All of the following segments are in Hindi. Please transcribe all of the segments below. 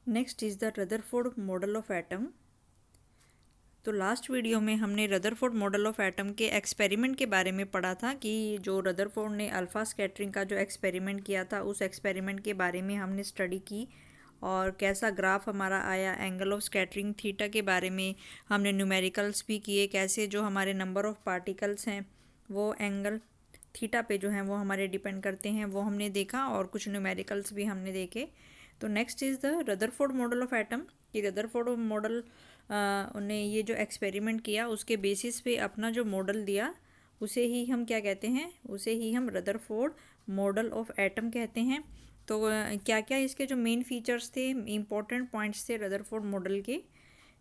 Next is the Rutherford model of atom. तो लास्ट वीडियो में हमने रदरफोर्ड मॉडल ऑफ एटम के एक्सपेरिमेंट के बारे में पढ़ा था कि जो रदरफोर्ड ने अल्फ़ा स्कैटरिंग का जो एक्सपेरिमेंट किया था उस एक्सपेरिमेंट के बारे में हमने स्टडी की और कैसा ग्राफ हमारा आया, एंगल ऑफ स्कैटरिंग थीटा के बारे में हमने न्यूमेरिकल्स भी किए, कैसे जो हमारे नंबर ऑफ पार्टिकल्स हैं वो एंगल थीटा पे जो हैं वो हमारे डिपेंड करते हैं, वो हमने देखा और कुछ न्यूमेरिकल्स भी हमने देखे। तो next is the Rutherford model of atom कि रदरफोर्ड मॉडल उन्हें ये जो एक्सपेरिमेंट किया उसके बेसिस पे अपना जो मॉडल दिया उसे ही हम क्या कहते हैं, उसे ही हम रदरफोर्ड मॉडल ऑफ एटम कहते हैं। तो क्या क्या इसके जो मेन फीचर्स थे, इम्पोर्टेंट पॉइंट्स थे रदरफोर्ड मॉडल के।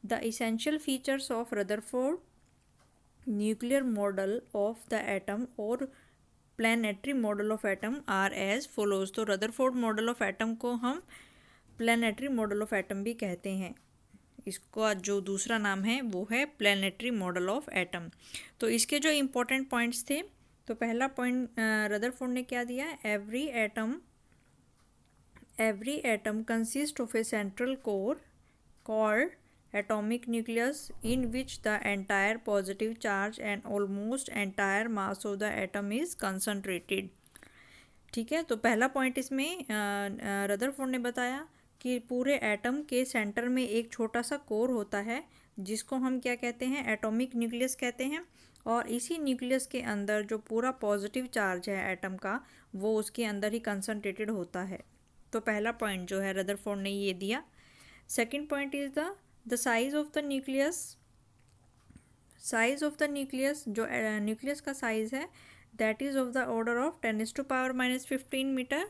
The essential features of Rutherford nuclear model of the atom और planetary model of atom are as follows. तो रदरफोर्ड मॉडल ऑफ एटम को हम प्लानिटरी मॉडल ऑफ एटम भी कहते हैं। इसका जो दूसरा नाम है वो है प्लानिटरी मॉडल ऑफ एटम। तो इसके जो इम्पोर्टेंट पॉइंट्स थे, तो पहला पॉइंट रदरफोर्ड ने क्या दिया, every atom consists of a central core called atomic nucleus in which the entire positive charge and almost entire mass of the atom is concentrated। ठीक है, तो पहला पॉइंट इसमें रदरफोर्ड ने बताया कि पूरे एटम के सेंटर में एक छोटा सा कोर होता है जिसको हम क्या कहते हैं, एटॉमिक न्यूक्लियस कहते हैं। और इसी न्यूक्लियस के अंदर जो पूरा पॉजिटिव चार्ज है एटम का वो उसके अंदर ही कंसंट्रेटेड होता है। तो पहला पॉइंट जो है रदरफोर्ड ने ये दिया। Second point is the size of the nucleus. Size of the nucleus, जो न्यूक्लियस का साइज़ है that is of the order of 10⁻⁻15 meter,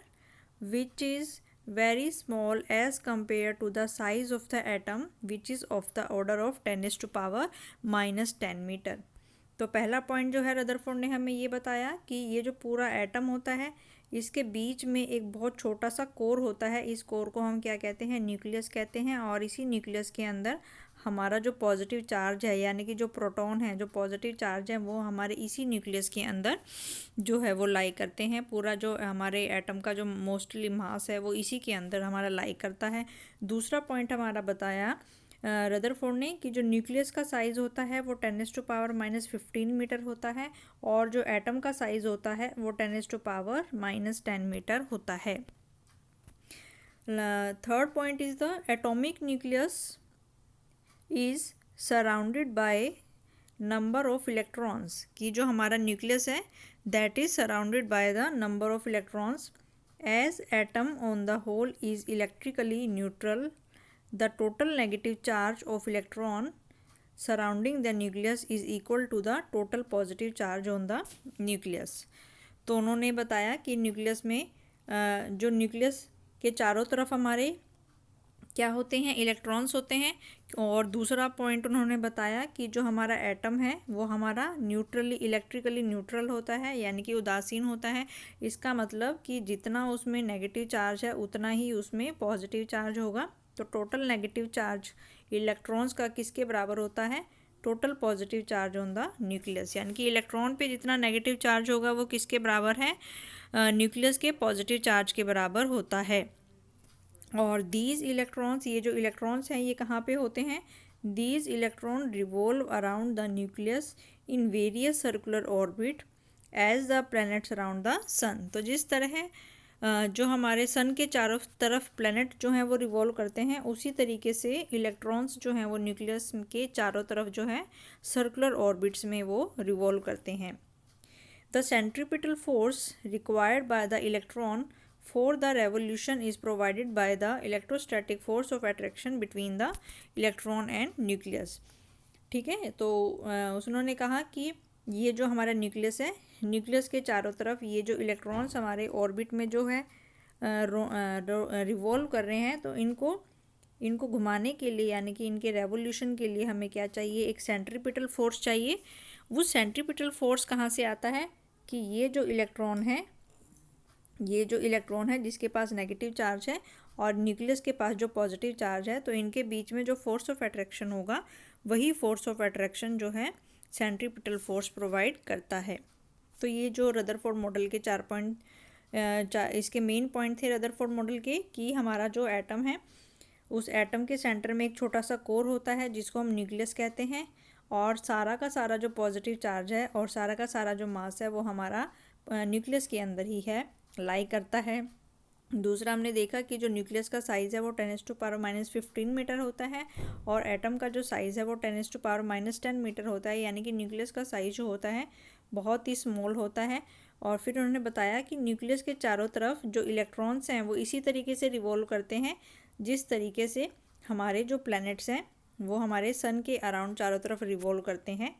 which is very small as compared to the size of the atom which is of the order of 10⁻⁻10 meter। तो पहला पॉइंट जो है रदरफोर्ड ने हमें ये बताया कि ये जो पूरा एटम होता है इसके बीच में एक बहुत छोटा सा कोर होता है, इस कोर को हम क्या कहते हैं, न्यूक्लियस कहते हैं। और इसी न्यूक्लियस के अंदर हमारा जो पॉजिटिव चार्ज है यानी कि जो प्रोटॉन है, जो पॉजिटिव चार्ज है वो हमारे इसी न्यूक्लियस के अंदर जो है वो लाई करते हैं। पूरा जो हमारे एटम का जो मोस्टली मास है वो इसी के अंदर हमारा लाई करता है। दूसरा पॉइंट हमारा बताया रदरफोर्ड ने कि जो न्यूक्लियस का साइज़ होता है वो 10⁻⁻15 मीटर होता है और जो एटम का साइज़ होता है वो 10⁻⁻10 मीटर होता है। Third point is the atomic nucleus is surrounded by number of electrons. कि जो हमारा न्यूक्लियस है that is surrounded by the number of electrons. As atom on the whole is electrically neutral, the total negative charge of electron surrounding the nucleus is equal to the total positive charge on the nucleus। तो उन्होंने बताया कि न्यूक्लियस में जो न्यूक्लियस के चारों तरफ हमारे क्या होते हैं, इलेक्ट्रॉन्स होते हैं। और दूसरा पॉइंट उन्होंने बताया कि जो हमारा एटम है वो हमारा इलेक्ट्रिकली न्यूट्रल होता है यानी कि उदासीन होता है। इसका मतलब कि जितना उसमें नेगेटिव चार्ज है उतना ही उसमें पॉजिटिव चार्ज होगा। तो टोटल नेगेटिव चार्ज इलेक्ट्रॉन्स का किसके बराबर होता है, total positive charge on the nucleus. यानी कि इलेक्ट्रॉन पे जितना नेगेटिव चार्ज होगा वो किसके बराबर है, न्यूक्लियस के पॉजिटिव चार्ज के बराबर होता है। और दीज इलेक्ट्रॉन्स, ये जो इलेक्ट्रॉन्स हैं ये कहाँ पे होते हैं, these electron revolve around the nucleus in various circular orbit as the planets around the sun. तो जिस तरह जो हमारे सन के चारों तरफ प्लैनेट जो हैं वो रिवॉल्व करते हैं उसी तरीके से इलेक्ट्रॉन्स जो हैं वो न्यूक्लियस के चारों तरफ जो है सर्कुलर ऑर्बिट्स में वो रिवॉल्व करते हैं। The centripetal force required by the electron for the revolution is provided by the electrostatic force of attraction between the electron and nucleus। ठीक है, तो उन्होंने कहा कि ये जो हमारा न्यूक्लियस है, न्यूक्लियस के चारों तरफ ये जो इलेक्ट्रॉन्स हमारे ऑर्बिट में जो है रिवॉल्व कर रहे हैं, तो इनको घुमाने के लिए यानी कि इनके रेवोल्यूशन के लिए हमें क्या चाहिए, एक सेंट्रीपिटल फोर्स चाहिए। वो सेंट्रीपिटल फोर्स कहाँ से आता है कि ये जो इलेक्ट्रॉन है जिसके पास नेगेटिव चार्ज है और न्यूक्लियस के पास जो पॉजिटिव चार्ज है, तो इनके बीच में जो फोर्स ऑफ अट्रैक्शन होगा वही फोर्स ऑफ अट्रैक्शन जो है सेंट्रीपिटल फोर्स प्रोवाइड करता है। तो ये जो रदरफोर्ड मॉडल के 4 पॉइंट इसके मेन पॉइंट थे रदरफोर्ड मॉडल के कि हमारा जो एटम है उस एटम के सेंटर में एक छोटा सा कोर होता है जिसको हम न्यूक्लियस कहते हैं, और सारा का सारा जो पॉजिटिव चार्ज है और सारा का सारा जो मास है वो हमारा न्यूक्लियस के अंदर ही है, लाई करता है। दूसरा हमने देखा कि जो न्यूक्लियस का साइज़ है वो 10⁻⁻15 मीटर होता है, और एटम का जो साइज़ है वो 10⁻⁻10 मीटर होता है, यानी कि न्यूक्लियस का साइज़ जो होता है बहुत ही स्मॉल होता है। और फिर उन्होंने बताया कि न्यूक्लियस के चारों तरफ जो इलेक्ट्रॉन्स हैं वो इसी तरीके से रिवॉल्व करते हैं जिस तरीके से हमारे जो प्लैनेट्स हैं वो हमारे सन के अराउंड चारों तरफ रिवॉल्व करते हैं।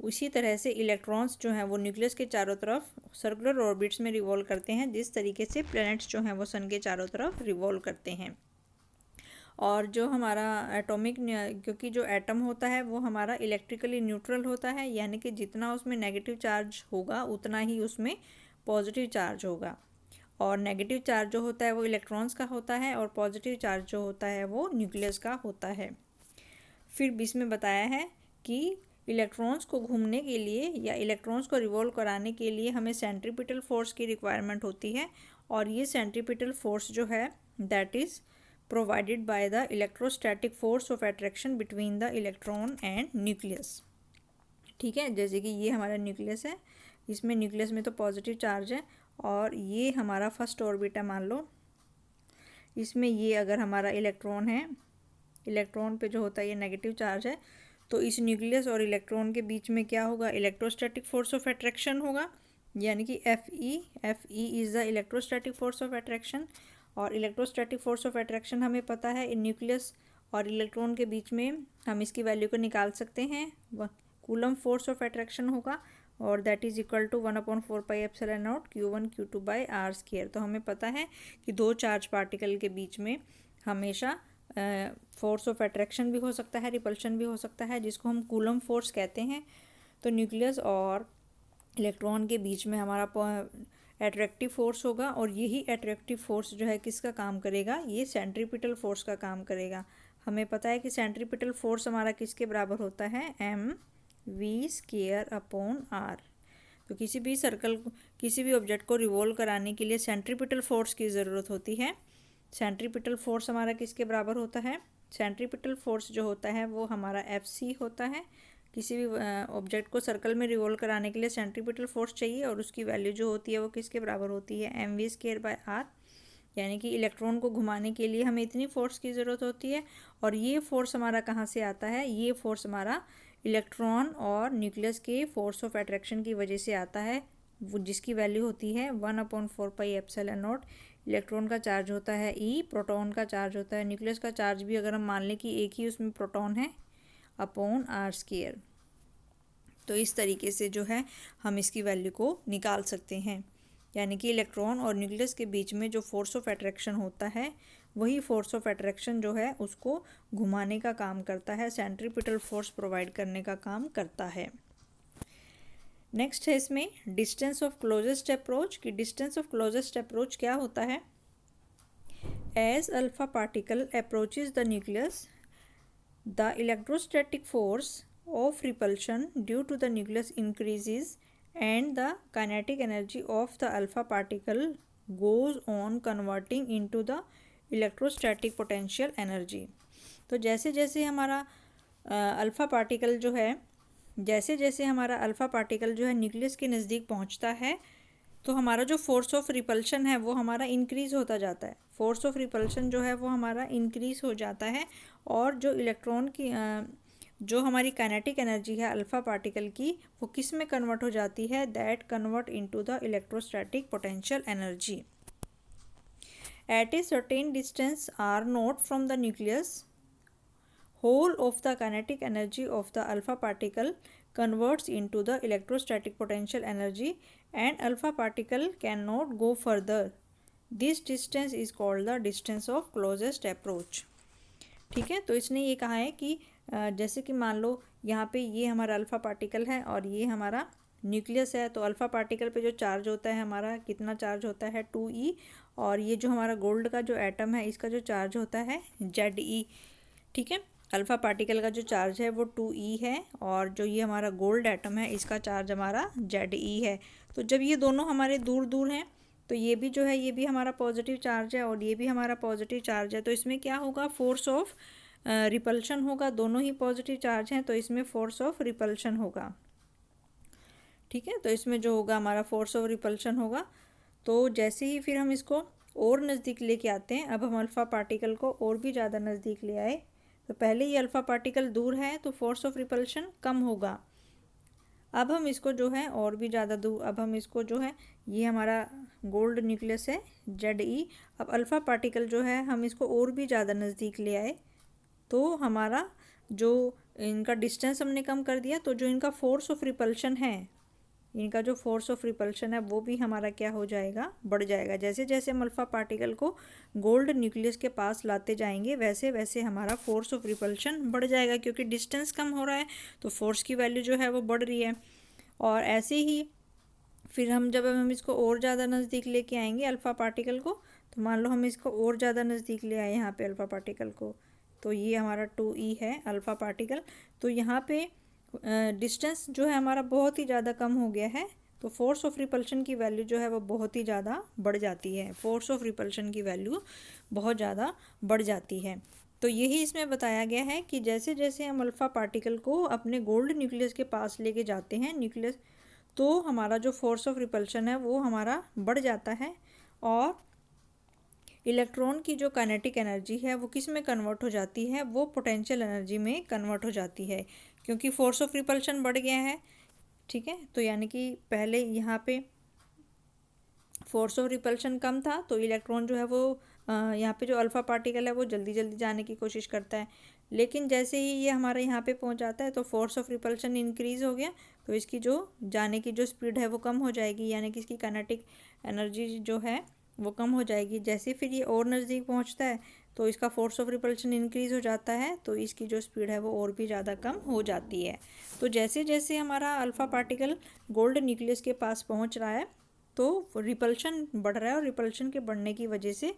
उसी तरह से इलेक्ट्रॉन्स जो हैं वो न्यूक्लियस के चारों तरफ सर्कुलर ऑर्बिट्स में रिवॉल्व करते हैं जिस तरीके से प्लैनेट्स जो हैं वो सन के चारों तरफ रिवॉल्व करते हैं। और जो हमारा एटॉमिक, क्योंकि जो एटम होता है वो हमारा इलेक्ट्रिकली न्यूट्रल होता है, यानी कि जितना उसमें नेगेटिव चार्ज होगा उतना ही उसमें पॉजिटिव चार्ज होगा, और नेगेटिव चार्ज जो होता है वो इलेक्ट्रॉन्स का होता है और पॉजिटिव चार्ज जो होता है वो न्यूक्लियस का होता है। फिर इसमें बताया है कि इलेक्ट्रॉन्स को घूमने के लिए या इलेक्ट्रॉन्स को रिवॉल्व कराने के लिए हमें सेंट्रीपिटल फोर्स की रिक्वायरमेंट होती है, और ये सेंट्रीपिटल फोर्स जो है that is provided by the electrostatic force of attraction between the electron and nucleus. ठीक है, जैसे कि ये हमारा न्यूक्लियस है, इसमें न्यूक्लियस में तो पॉजिटिव चार्ज है, और ये हमारा फर्स्ट ऑर्बिट है मान लो, इसमें ये अगर हमारा इलेक्ट्रॉन है, इलेक्ट्रॉन पे जो होता है ये नेगेटिव चार्ज है, तो इस न्यूक्लियस और इलेक्ट्रॉन के बीच में क्या होगा, इलेक्ट्रोस्टैटिक फोर्स ऑफ अट्रैक्शन होगा, यानी कि F E is the electrostatic force of attraction. और इलेक्ट्रोस्टैटिक फोर्स ऑफ अट्रैक्शन हमें पता है इन न्यूक्लियस और इलेक्ट्रॉन के बीच में हम इसकी वैल्यू को निकाल सकते हैं, कूलम फोर्स ऑफ अट्रैक्शन होगा, और that is equal to 1/4πε0 Q1 Q2/r²। तो हमें पता है कि दो चार्ज पार्टिकल के बीच में हमेशा फोर्स ऑफ अट्रैक्शन भी हो सकता है, रिपल्शन भी हो सकता है, जिसको हम कूलम फोर्स कहते हैं। तो न्यूक्लियस और इलेक्ट्रॉन के बीच में हमारा एट्रैक्टिव फोर्स होगा, और यही एट्रैक्टिव फोर्स जो है किसका काम करेगा, ये सेंट्रीपिटल फोर्स का काम करेगा। हमें पता है कि सेंट्रीपिटल फोर्स हमारा किसके बराबर होता है, mv²/r। तो किसी भी सर्कल, किसी भी ऑब्जेक्ट को रिवॉल्व कराने के लिए सेंट्रीपिटल फोर्स की ज़रूरत होती है। सेंट्रीपिटल फोर्स हमारा किसके बराबर होता है, सेंट्रीपिटल फोर्स जो होता है वो हमारा Fc होता है। किसी भी ऑब्जेक्ट को सर्कल में रिवॉल्व कराने के लिए सेंट्रीपिटल फोर्स चाहिए, और उसकी वैल्यू जो होती है वो किसके बराबर होती है, mv²/r। यानी कि इलेक्ट्रॉन को घुमाने के लिए हमें इतनी फोर्स की ज़रूरत होती है, और ये फोर्स हमारा कहाँ से आता है, ये फोर्स हमारा इलेक्ट्रॉन और न्यूक्लियस के फोर्स ऑफ अट्रैक्शन की वजह से आता है, वो जिसकी वैल्यू होती है 1/4πε0। इलेक्ट्रॉन का चार्ज होता है E, प्रोटॉन का चार्ज होता है, न्यूक्लियस का चार्ज भी अगर हम मान लें कि एक ही उसमें प्रोटॉन है, r²। तो इस तरीके से जो है हम इसकी वैल्यू को निकाल सकते हैं, यानी कि इलेक्ट्रॉन और न्यूक्लियस के बीच में जो फोर्स ऑफ अट्रैक्शन होता है वही फोर्स ऑफ अट्रैक्शन जो है उसको घुमाने का काम करता है, सेंट्रीपिटल फोर्स प्रोवाइड करने का काम करता है। नेक्स्ट है इसमें डिस्टेंस ऑफ क्लोजेस्ट अप्रोच। कि डिस्टेंस ऑफ क्लोजेस्ट अप्रोच क्या होता है, as alpha particle approaches the nucleus the electrostatic force of repulsion due to the nucleus increases and the kinetic energy of the alpha particle goes on converting into the electrostatic potential energy। तो जैसे जैसे हमारा अल्फ़ा पार्टिकल जो है, जैसे जैसे हमारा अल्फ़ा पार्टिकल जो है न्यूक्लियस के नज़दीक पहुंचता है तो हमारा जो फोर्स ऑफ रिपल्शन है वो हमारा इंक्रीज़ होता जाता है, फोर्स ऑफ रिपल्शन जो है वो हमारा इंक्रीज़ हो जाता है, और जो इलेक्ट्रॉन की जो हमारी काइनेटिक एनर्जी है अल्फ़ा पार्टिकल की वो किस में कन्वर्ट हो जाती है, that convert into the electrostatic potential energy. At a certain distance r0 from the nucleus whole of the kinetic energy of the alpha particle converts into the electrostatic potential energy and alpha particle cannot go further. This distance is called the distance of closest approach। ठीक है, तो इसने ये कहा है कि जैसे कि मान लो यहाँ पे ये हमारा अल्फ़ा पार्टिकल है और ये हमारा न्यूक्लियस है, तो अल्फ़ा पार्टिकल पे जो चार्ज होता है हमारा कितना चार्ज होता है 2e, और ये जो हमारा गोल्ड का जो एटम है इसका जो चार्ज होता है Ze। ठीक है, अल्फ़ा पार्टिकल का जो चार्ज है वो 2e है, और जो ये हमारा गोल्ड एटम है इसका चार्ज हमारा Ze है। तो जब ये दोनों हमारे दूर दूर हैं तो ये भी जो है ये भी हमारा पॉजिटिव चार्ज है और ये भी हमारा पॉजिटिव चार्ज है। तो इसमें क्या होगा, फोर्स ऑफ रिपल्शन होगा। दोनों ही पॉजिटिव चार्ज हैं तो इसमें फोर्स ऑफ रिपल्शन होगा। ठीक है, तो इसमें जो होगा हमारा फोर्स ऑफ रिपल्शन होगा। तो जैसे ही फिर हम इसको और नज़दीक लेके आते हैं, अब हम अल्फ़ा पार्टिकल को और भी ज़्यादा नज़दीक ले आए। तो पहले ये अल्फ़ा पार्टिकल दूर है तो फोर्स ऑफ रिपल्शन कम होगा। अब हम इसको जो है और भी ज़्यादा दूर, अब हम इसको जो है, ये हमारा गोल्ड न्यूक्लियस है Ze। अब अल्फ़ा पार्टिकल जो है हम इसको और भी ज़्यादा नज़दीक ले आए तो हमारा जो इनका डिस्टेंस हमने कम कर दिया, तो जो इनका फोर्स ऑफ रिपल्शन है, इनका जो फोर्स ऑफ रिपल्शन है वो भी हमारा क्या हो जाएगा, बढ़ जाएगा। जैसे जैसे हम अल्फ़ा पार्टिकल को गोल्ड न्यूक्लियस के पास लाते जाएंगे वैसे वैसे हमारा फोर्स ऑफ रिपल्शन बढ़ जाएगा, क्योंकि डिस्टेंस कम हो रहा है तो फोर्स की वैल्यू जो है वो बढ़ रही है। और ऐसे ही फिर हम जब हम इसको और ज़्यादा नज़दीक लेके आएंगे अल्फ़ा पार्टिकल को, तो मान लो हम इसको और ज़्यादा नज़दीक ले आए यहाँ पे अल्फ़ा पार्टिकल को, तो ये हमारा 2e है अल्फ़ा पार्टिकल। तो यहाँ पे डिस्टेंस जो है हमारा बहुत ही ज़्यादा कम हो गया है, तो फोर्स ऑफ रिपल्शन की वैल्यू जो है वो बहुत ही ज़्यादा बढ़ जाती है। फोर्स ऑफ रिपल्शन की वैल्यू बहुत ज़्यादा बढ़ जाती है। तो यही इसमें बताया गया है कि जैसे जैसे हम अल्फ़ा पार्टिकल को अपने गोल्ड न्यूक्लियस के पास लेके जाते हैं न्यूक्लियस, तो हमारा जो फोर्स ऑफ रिपल्शन है वो हमारा बढ़ जाता है और इलेक्ट्रॉन की जो काइनेटिक एनर्जी है वो किस में कन्वर्ट हो जाती है, वो पोटेंशियल एनर्जी में कन्वर्ट हो जाती है, क्योंकि फोर्स ऑफ रिपल्शन बढ़ गया है। ठीक है, तो यानी कि पहले यहाँ पे फोर्स ऑफ रिपल्शन कम था तो इलेक्ट्रॉन जो है वो यहाँ पे जो अल्फ़ा पार्टिकल है वो जल्दी जल्दी जाने की कोशिश करता है, लेकिन जैसे ही ये हमारे यहाँ पे पहुँच जाता है तो फोर्स ऑफ रिपल्शन इंक्रीज़ हो गया, तो इसकी जो जाने की जो स्पीड है वो कम हो जाएगी, यानी कि इसकी काइनेटिक एनर्जी जो है वो कम हो जाएगी। जैसे फिर ये और नज़दीक पहुँचता है तो इसका फोर्स ऑफ रिपल्शन इंक्रीज़ हो जाता है, तो इसकी जो स्पीड है वो और भी ज़्यादा कम हो जाती है। तो जैसे जैसे हमारा अल्फ़ा पार्टिकल गोल्ड न्यूक्लियस के पास पहुँच रहा है तो रिपल्शन बढ़ रहा है, और रिपल्शन के बढ़ने की वजह से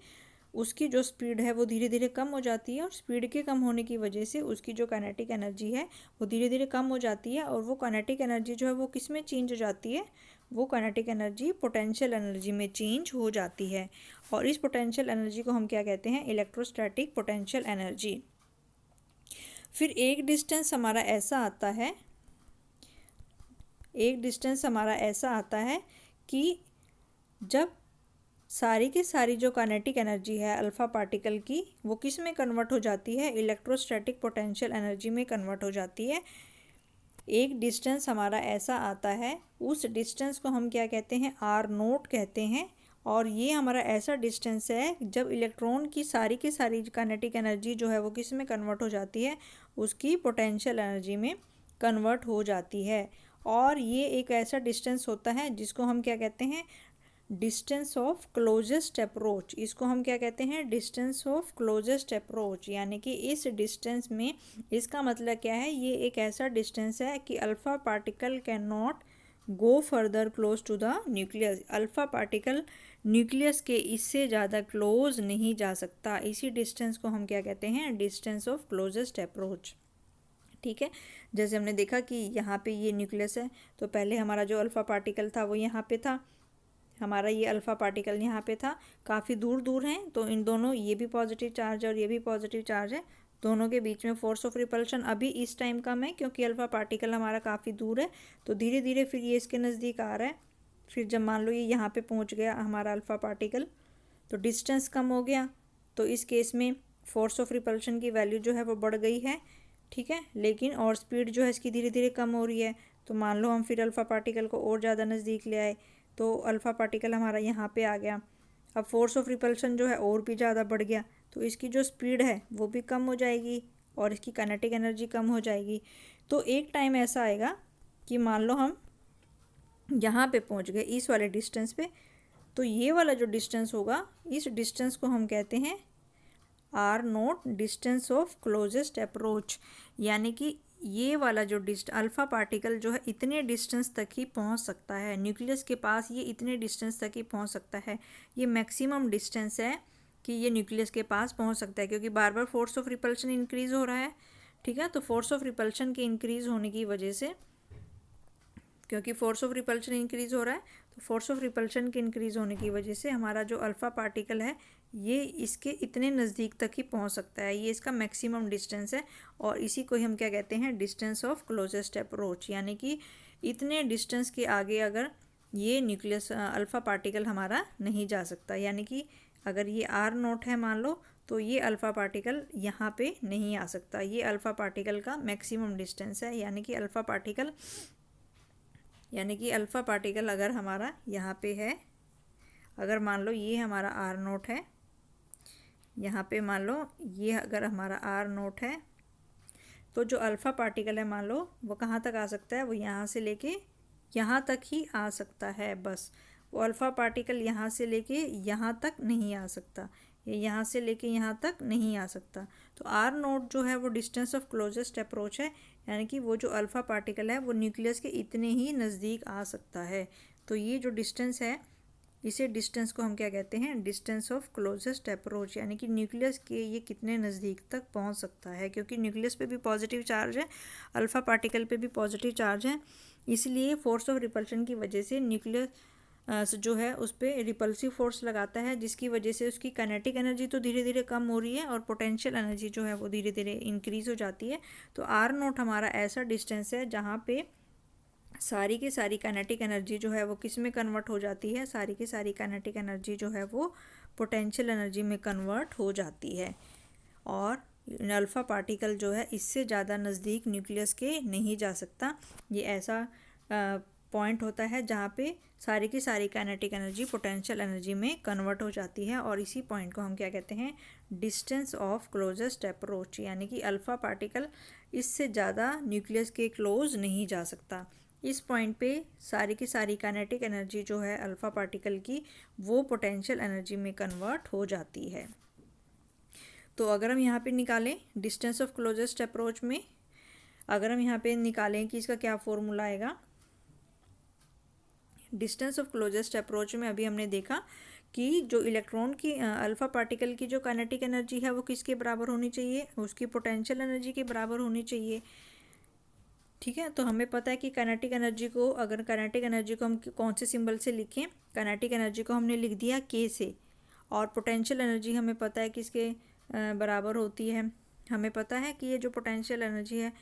उसकी जो स्पीड है वो धीरे धीरे कम हो जाती है, और स्पीड के कम होने की वजह से उसकी जो काइनेटिक एनर्जी है वो धीरे धीरे कम हो जाती है, और वो काइनेटिक एनर्जी जो है वो किस में चेंज हो जाती है, वो काइनेटिक एनर्जी पोटेंशियल एनर्जी में चेंज हो जाती है। और इस पोटेंशियल एनर्जी को हम क्या कहते हैं, इलेक्ट्रोस्टैटिक पोटेंशियल एनर्जी। फिर एक डिस्टेंस हमारा ऐसा आता है, एक डिस्टेंस हमारा ऐसा आता है कि जब सारी की सारी जो काइनेटिक एनर्जी है अल्फ़ा पार्टिकल की वो किस में कन्वर्ट हो जाती है, इलेक्ट्रोस्टैटिक पोटेंशियल एनर्जी में कन्वर्ट हो जाती है। एक डिस्टेंस हमारा ऐसा आता है, उस डिस्टेंस को हम क्या कहते हैं, r0 कहते हैं, और ये हमारा ऐसा डिस्टेंस है जब इलेक्ट्रॉन की सारी काइनेटिक एनर्जी जो है वो किस में कन्वर्ट हो जाती है, उसकी पोटेंशियल एनर्जी में कन्वर्ट हो जाती है। और ये एक ऐसा डिस्टेंस होता है जिसको हम क्या कहते हैं, डिस्टेंस ऑफ क्लोजेस्ट अप्रोच। इसको हम क्या कहते हैं, डिस्टेंस ऑफ क्लोजेस्ट अप्रोच, यानी कि इस डिस्टेंस में, इसका मतलब क्या है, ये एक ऐसा डिस्टेंस है कि alpha particle can not go further close to the nucleus. Alpha particle nucleus के इससे ज़्यादा क्लोज नहीं जा सकता। इसी डिस्टेंस को हम क्या कहते हैं, डिस्टेंस ऑफ क्लोजेस्ट अप्रोच। ठीक है, जैसे हमने देखा कि यहाँ पे ये न्यूक्लियस है, तो पहले हमारा जो अल्फ़ा पार्टिकल था वो यहाँ पे था, हमारा ये अल्फ़ा पार्टिकल यहाँ पे था, काफ़ी दूर दूर हैं, तो इन दोनों, ये भी पॉजिटिव चार्ज है और ये भी पॉजिटिव चार्ज है, दोनों के बीच में फोर्स ऑफ रिपल्शन अभी इस टाइम कम है क्योंकि अल्फ़ा पार्टिकल हमारा काफ़ी दूर है। तो धीरे धीरे फिर ये इसके नज़दीक आ रहा है, फिर जब मान लो ये यहाँ पे पहुँच गया हमारा अल्फ़ा पार्टिकल, तो डिस्टेंस कम हो गया, तो इस केस में फोर्स ऑफ रिपल्शन की वैल्यू जो है वो बढ़ गई है। ठीक है, लेकिन और स्पीड जो है इसकी धीरे धीरे कम हो रही है। तो मान लो हम फिर अल्फ़ा पार्टिकल को और ज़्यादा नज़दीक ले आए, तो अल्फ़ा पार्टिकल हमारा यहाँ पे आ गया, अब फोर्स ऑफ रिपल्शन जो है और भी ज़्यादा बढ़ गया, तो इसकी जो स्पीड है वो भी कम हो जाएगी और इसकी काइनेटिक एनर्जी कम हो जाएगी। तो एक टाइम ऐसा आएगा कि मान लो हम यहाँ पे पहुँच गए इस वाले डिस्टेंस पे, तो ये वाला जो डिस्टेंस होगा, इस डिस्टेंस को हम कहते हैं r0, distance of closest approach, यानी कि ये वाला जो अल्फ़ा पार्टिकल जो है इतने डिस्टेंस तक ही पहुंच सकता है न्यूक्लियस के पास, ये इतने डिस्टेंस तक ही पहुंच सकता है। ये मैक्सिमम डिस्टेंस है कि ये न्यूक्लियस के पास पहुंच सकता है, क्योंकि बार बार फोर्स ऑफ रिपल्शन इंक्रीज़ हो रहा है। ठीक है, तो फोर्स ऑफ रिपल्शन के इंक्रीज़ होने की वजह से क्योंकि फोर्स ऑफ रिपल्शन इंक्रीज हो रहा है, तो फोर्स ऑफ रिपल्शन के इंक्रीज होने की वजह से हमारा जो अल्फ़ा पार्टिकल है ये इसके इतने नज़दीक तक ही पहुंच सकता है, ये इसका मैक्सिमम डिस्टेंस है। और इसी को हम क्या कहते हैं, डिस्टेंस ऑफ क्लोजेस्ट अप्रोच, यानी कि इतने डिस्टेंस के आगे अगर ये न्यूक्लियस अल्फ़ा पार्टिकल हमारा नहीं जा सकता। यानी कि अगर ये आर नोट है मान लो, तो ये अल्फ़ा पार्टिकल यहाँ पे नहीं आ सकता। ये अल्फ़ा पार्टिकल का मैक्सिमम डिस्टेंस है, यानी कि अल्फ़ा पार्टिकल अगर हमारा यहाँ पे है, अगर मान लो ये हमारा आर नोट है, यहाँ पे मान लो ये अगर हमारा आर नोट है, तो जो अल्फ़ा पार्टिकल है मान लो वो कहाँ तक आ सकता है, वो यहाँ से लेके यहाँ तक ही आ सकता है बस। वो अल्फ़ा पार्टिकल यहाँ से लेके यहाँ तक नहीं आ सकता, ये यहाँ से लेके यहाँ तक नहीं आ सकता। तो आर नोट जो है वो डिस्टेंस ऑफ क्लोजेस्ट अप्रोच है, यानी कि वो जो अल्फ़ा पार्टिकल है वो न्यूक्लियस के इतने ही नज़दीक आ सकता है। तो ये जो डिस्टेंस है, इसे डिस्टेंस को हम क्या कहते हैं, डिस्टेंस ऑफ क्लोजेस्ट अप्रोच, यानी कि न्यूक्लियस के ये कितने नज़दीक तक पहुंच सकता है। क्योंकि न्यूक्लियस पे भी पॉजिटिव चार्ज है, अल्फ़ा पार्टिकल पे भी पॉजिटिव चार्ज है, इसलिए फोर्स ऑफ रिपल्शन की वजह से न्यूक्लियस जो है उस पर रिपल्सिव फोर्स लगाता है, जिसकी वजह से उसकी काइनेटिक एनर्जी तो धीरे धीरे कम हो रही है और पोटेंशियल एनर्जी जो है वो धीरे धीरे इंक्रीज़ हो जाती है। तो आर नोट हमारा ऐसा डिस्टेंस है जहाँ पे सारी की सारी काइनेटिक एनर्जी जो है वो किस में कन्वर्ट हो जाती है, सारी की सारी काइनेटिक एनर्जी जो है वो पोटेंशियल एनर्जी में कन्वर्ट हो जाती है। और अल्फ़ा पार्टिकल जो है इससे ज़्यादा नज़दीक न्यूक्लियस के नहीं जा सकता। ये ऐसा पॉइंट होता है जहाँ पे सारी की सारी काइनेटिक एनर्जी पोटेंशियल एनर्जी में कन्वर्ट हो जाती है, और इसी पॉइंट को हम क्या कहते हैं, डिस्टेंस ऑफ क्लोजेस्ट अप्रोच, यानी कि अल्फ़ा पार्टिकल इससे ज़्यादा न्यूक्लियस के क्लोज नहीं जा सकता। इस पॉइंट पे सारी की सारी काइनेटिक एनर्जी जो है अल्फ़ा पार्टिकल की वो पोटेंशियल एनर्जी में कन्वर्ट हो जाती है। तो अगर हम यहाँ पे निकालें डिस्टेंस ऑफ क्लोजेस्ट अप्रोच में, अगर हम यहाँ पे निकालें कि इसका क्या फॉर्मूला आएगा, डिस्टेंस ऑफ क्लोजेस्ट अप्रोच में अभी हमने देखा कि जो इलेक्ट्रॉन की अल्फ़ा पार्टिकल की जो काइनेटिक एनर्जी है वो किसके बराबर होनी चाहिए, उसकी पोटेंशियल एनर्जी के बराबर होनी चाहिए। ठीक है, तो हमें पता है कि काइनेटिक एनर्जी को, अगर काइनेटिक एनर्जी को हम कौन से सिंबल से लिखें, काइनेटिक एनर्जी को हमने लिख दिया के से, और पोटेंशियल एनर्जी हमें पता है किसके बराबर होती है, हमें पता है कि ये जो पोटेंशियल एनर्जी है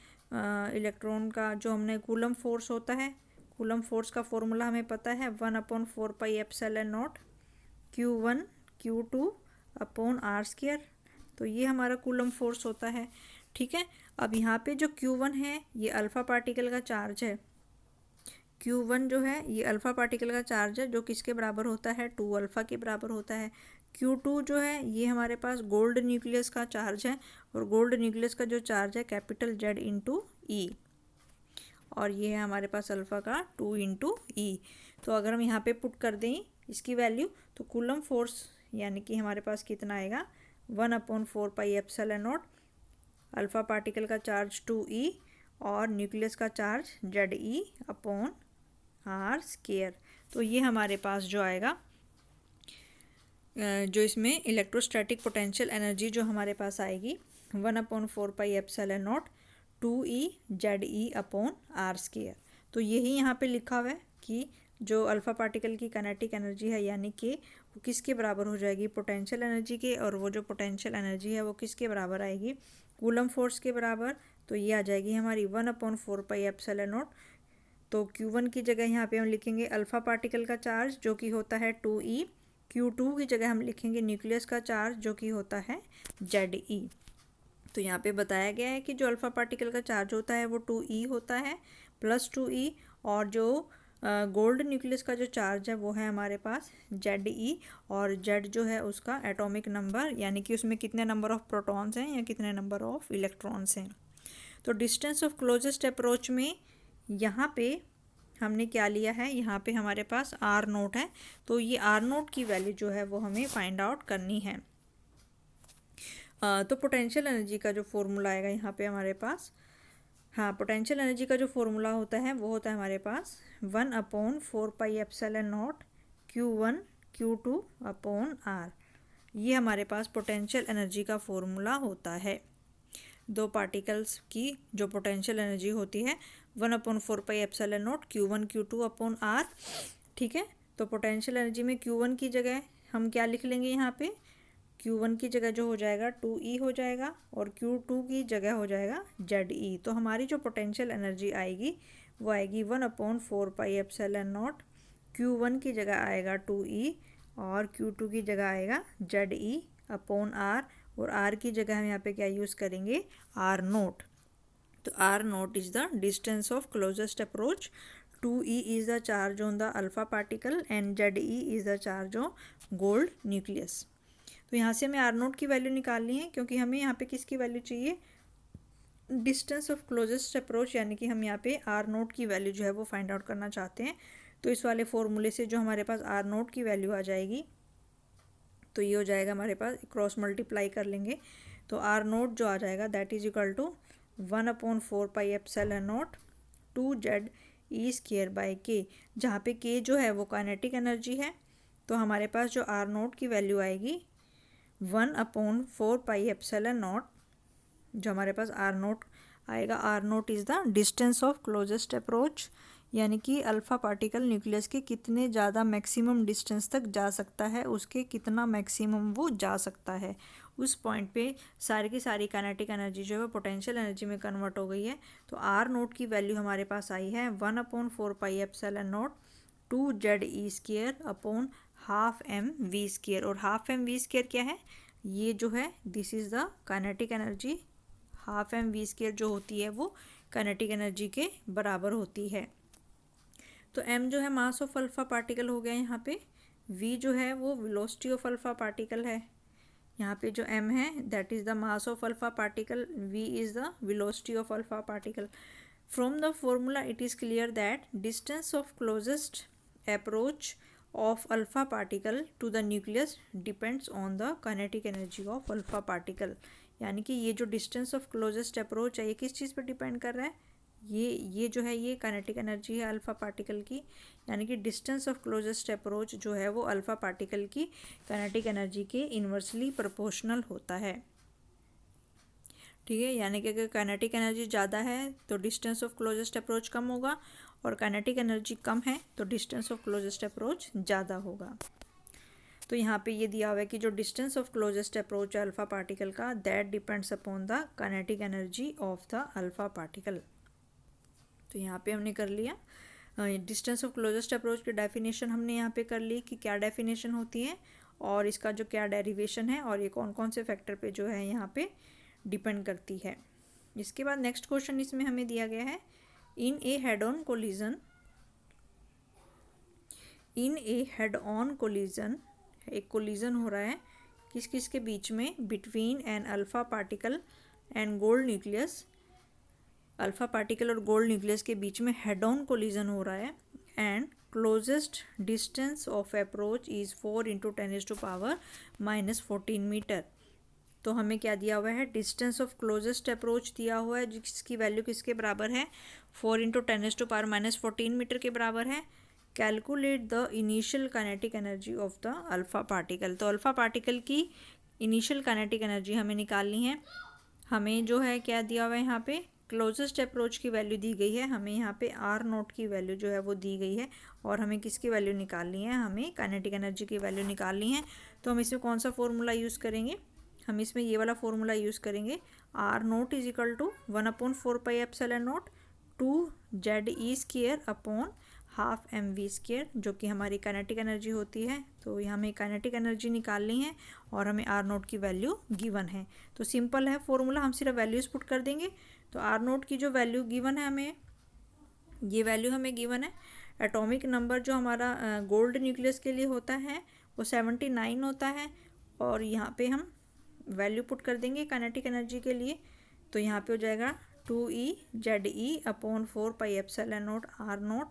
इलेक्ट्रॉन का, जो हमने कूलम फोर्स होता है, कूलम फोर्स का फॉर्मूला हमें पता है 1/4πε0 Q1 Q2 अपॉन r²। तो ये हमारा कूलम फोर्स होता है। ठीक है, अब यहाँ पे जो Q1 है ये अल्फ़ा पार्टिकल का चार्ज है, Q1 जो है ये अल्फ़ा पार्टिकल का चार्ज है, जो किसके बराबर होता है, 2 अल्फ़ा के बराबर होता है। Q2 जो है ये हमारे पास गोल्ड न्यूक्लियस का चार्ज है, और गोल्ड न्यूक्लियस का जो चार्ज है कैपिटल Z इंटू ई, और ये है हमारे पास अल्फ़ा का 2 इंटू ई। तो अगर हम यहाँ पे पुट कर दें इसकी वैल्यू, तो कूलम फोर्स यानी कि हमारे पास कितना आएगा, 1/4πε0, अल्फ़ा पार्टिकल का चार्ज 2e और न्यूक्लियस का चार्ज Ze अपॉन r²। तो ये हमारे पास जो आएगा, जो इसमें इलेक्ट्रोस्टैटिक पोटेंशियल एनर्जी जो हमारे पास आएगी 1/4πε0 2e Ze अपॉन r²। तो यही यहाँ पे लिखा हुआ है कि जो अल्फ़ा पार्टिकल की काइनेटिक एनर्जी है यानी कि वो किसके बराबर हो जाएगी, पोटेंशियल एनर्जी के, और वो जो पोटेंशियल एनर्जी है वो किसके बराबर आएगी, कूलम फोर्स के बराबर। तो ये आ जाएगी हमारी 1/4πε0। तो Q1 की जगह यहाँ पे हम लिखेंगे अल्फ़ा पार्टिकल का चार्ज जो कि होता है 2e, Q2 की जगह हम लिखेंगे न्यूक्लियस का चार्ज जो कि होता है Ze। तो यहाँ पे बताया गया है कि जो अल्फ़ा पार्टिकल का चार्ज होता है वो 2e होता है प्लस 2e, और जो गोल्ड न्यूक्लियस का जो चार्ज है वो है हमारे पास Ze, और Z जो है उसका एटॉमिक नंबर, यानी कि उसमें कितने नंबर ऑफ़ प्रोटॉन्स हैं या कितने नंबर ऑफ़ इलेक्ट्रॉन्स हैं। तो डिस्टेंस ऑफ क्लोजेस्ट अप्रोच में यहाँ पे हमने क्या लिया है, यहाँ पे हमारे पास R नोट है, तो ये R नोट की वैल्यू जो है वो हमें फाइंड आउट करनी है। तो पोटेंशियल एनर्जी का जो फॉर्मूला आएगा यहाँ पे हमारे पास, हाँ पोटेंशियल एनर्जी का जो फॉर्मूला होता है वो होता है हमारे पास 1/4πε0 Q1 Q2 अपॉन R। ये हमारे पास पोटेंशियल एनर्जी का फॉर्मूला होता है। दो पार्टिकल्स की जो पोटेंशियल एनर्जी होती है 1/4πε0 Q1 Q2 अपॉन R। ठीक है, तो पोटेंशियल एनर्जी में Q1 की जगह हम क्या लिख लेंगे, यहाँ पे Q1 की जगह जो हो जाएगा 2E हो जाएगा और Q2 की जगह हो जाएगा ZE। तो हमारी जो पोटेंशियल एनर्जी आएगी वो आएगी 1/4πε0। Q1 की जगह आएगा 2E और Q2 की जगह आएगा ZE अपॉन R, और R की जगह हम यहाँ पे क्या यूज़ करेंगे, R0। तो R0 is the distance of closest approach, 2E is the charge on the alpha particle and ZE is the charge on gold nucleus। तो यहाँ से हमें R0 की वैल्यू निकालनी है, क्योंकि हमें यहाँ पे किसकी वैल्यू चाहिए, डिस्टेंस ऑफ क्लोजेस्ट अप्रोच, यानी कि हम यहाँ पे R0 की वैल्यू जो है वो फाइंड आउट करना चाहते हैं। तो इस वाले फॉर्मूले से जो हमारे पास R0 की वैल्यू आ जाएगी, तो ये हो जाएगा हमारे पास, क्रॉस मल्टीप्लाई कर लेंगे तो R0 जो आ जाएगा that is equal to 1/4πε0 2ZE² by K, जहाँ पे के जो है वो काइनेटिक एनर्जी है। तो हमारे पास जो R0 की वैल्यू आएगी 1/4πε0, जो हमारे पास R0 आएगा, R0 is the distance of closest approach, यानी कि अल्फ़ा पार्टिकल न्यूक्लियस के कितने ज़्यादा मैक्सिमम डिस्टेंस तक जा सकता है, उसके कितना मैक्सिमम वो जा सकता है, उस पॉइंट पे सारी की सारी काइनेटिक एनर्जी जो है पोटेंशियल एनर्जी में कन्वर्ट हो गई है। तो R0 की वैल्यू हमारे पास आई है 1/4πε0 2ZE² अपॉन हाफ mv²। और हाफ mv² क्या है, ये जो है this is the kinetic energy. Half mv² जो होती है वो काइनेटिक एनर्जी के बराबर होती है। तो m जो है मास ऑफ अल्फ़ा पार्टिकल हो गया यहाँ पे, v जो है वो वेलोसिटी ऑफ अल्फ़ा पार्टिकल है। यहाँ पे जो m है that is the mass of alpha particle, v is the velocity of alpha particle. From the formula it is clear that distance of closest approach of alpha particle to the nucleus depends on the kinetic energy of alpha particle. यानी कि ये जो डिस्टेंस ऑफ क्लोजेस्ट अप्रोच है ये किस चीज़ पर डिपेंड कर रहा है, ये जो है ये काइनेटिक एनर्जी है अल्फ़ा पार्टिकल की, यानी कि डिस्टेंस ऑफ क्लोजेस्ट अप्रोच जो है वो अल्फ़ा पार्टिकल की काइनेटिक एनर्जी के इन्वर्सली प्रोपोर्शनल होता है। ठीक है, यानी कि अगर काइनेटिक एनर्जी ज़्यादा है तो डिस्टेंस ऑफ क्लोजेस्ट अप्रोच कम होगा, और काइनेटिक एनर्जी कम है तो डिस्टेंस ऑफ क्लोजेस्ट अप्रोच ज़्यादा होगा। तो यहाँ पे ये दिया हुआ है कि जो डिस्टेंस ऑफ क्लोजेस्ट अप्रोच है अल्फ़ा पार्टिकल का that depends upon the kinetic energy of the alpha particle. तो यहाँ पे हमने कर लिया डिस्टेंस ऑफ क्लोजेस्ट अप्रोच की डेफिनेशन हमने यहाँ पे कर ली कि क्या डेफिनेशन होती है और इसका जो क्या डेरिवेशन है और ये कौन कौन से फैक्टर पे जो है यहाँ पे डिपेंड करती है। इसके बाद नेक्स्ट क्वेश्चन इसमें हमें दिया गया है, in a head on collision एक कोलिजन हो रहा है किस किस के बीच में, between an alpha particle and gold nucleus. Alpha particle और गोल्ड न्यूक्लियस के बीच में हेड ऑन कोलिजन हो रहा है, and closest distance of approach is 4 × 10⁻⁻14 metre. तो हमें क्या दिया हुआ है, डिस्टेंस ऑफ क्लोजेस्ट अप्रोच दिया हुआ है जिसकी वैल्यू किसके बराबर है, 4 × 10⁻⁻14 मीटर के बराबर है। Calculate the initial kinetic energy of the alpha particle. तो अल्फ़ा पार्टिकल की इनिशियल काइनेटिक एनर्जी हमें निकालनी है। हमें जो है क्या दिया हुआ है, यहाँ पे क्लोजेस्ट अप्रोच की वैल्यू दी गई है, हमें यहाँ पे R0 की वैल्यू जो है वो दी गई है, और हमें किसकी वैल्यू निकालनी है, हमें काइनेटिक एनर्जी की वैल्यू निकालनी है। तो हम इसमें कौन सा फॉर्मूला यूज़ करेंगे, हम इसमें ये वाला फॉर्मूला यूज़ करेंगे, R0 is equal to 1/4πε0 2ZE² upon half mv², जो कि हमारी काइनेटिक एनर्जी होती है। तो यहाँ हमें काइनेटिक एनर्जी निकालनी है और हमें R0 की वैल्यू गिवन है। तो सिंपल है फॉर्मूला, हम सिर्फ वैल्यूज़ पुट कर देंगे। तो R0 की जो वैल्यू गिवन है हमें, ये वैल्यू हमें गिवन है। एटॉमिक नंबर जो हमारा गोल्ड न्यूक्लियस के लिए होता है वो 79 होता है, और यहाँ पे हम वैल्यू पुट कर देंगे काइनेटिक एनर्जी के लिए। तो यहाँ पे हो जाएगा 2EZE अपॉन 4πε0 R0,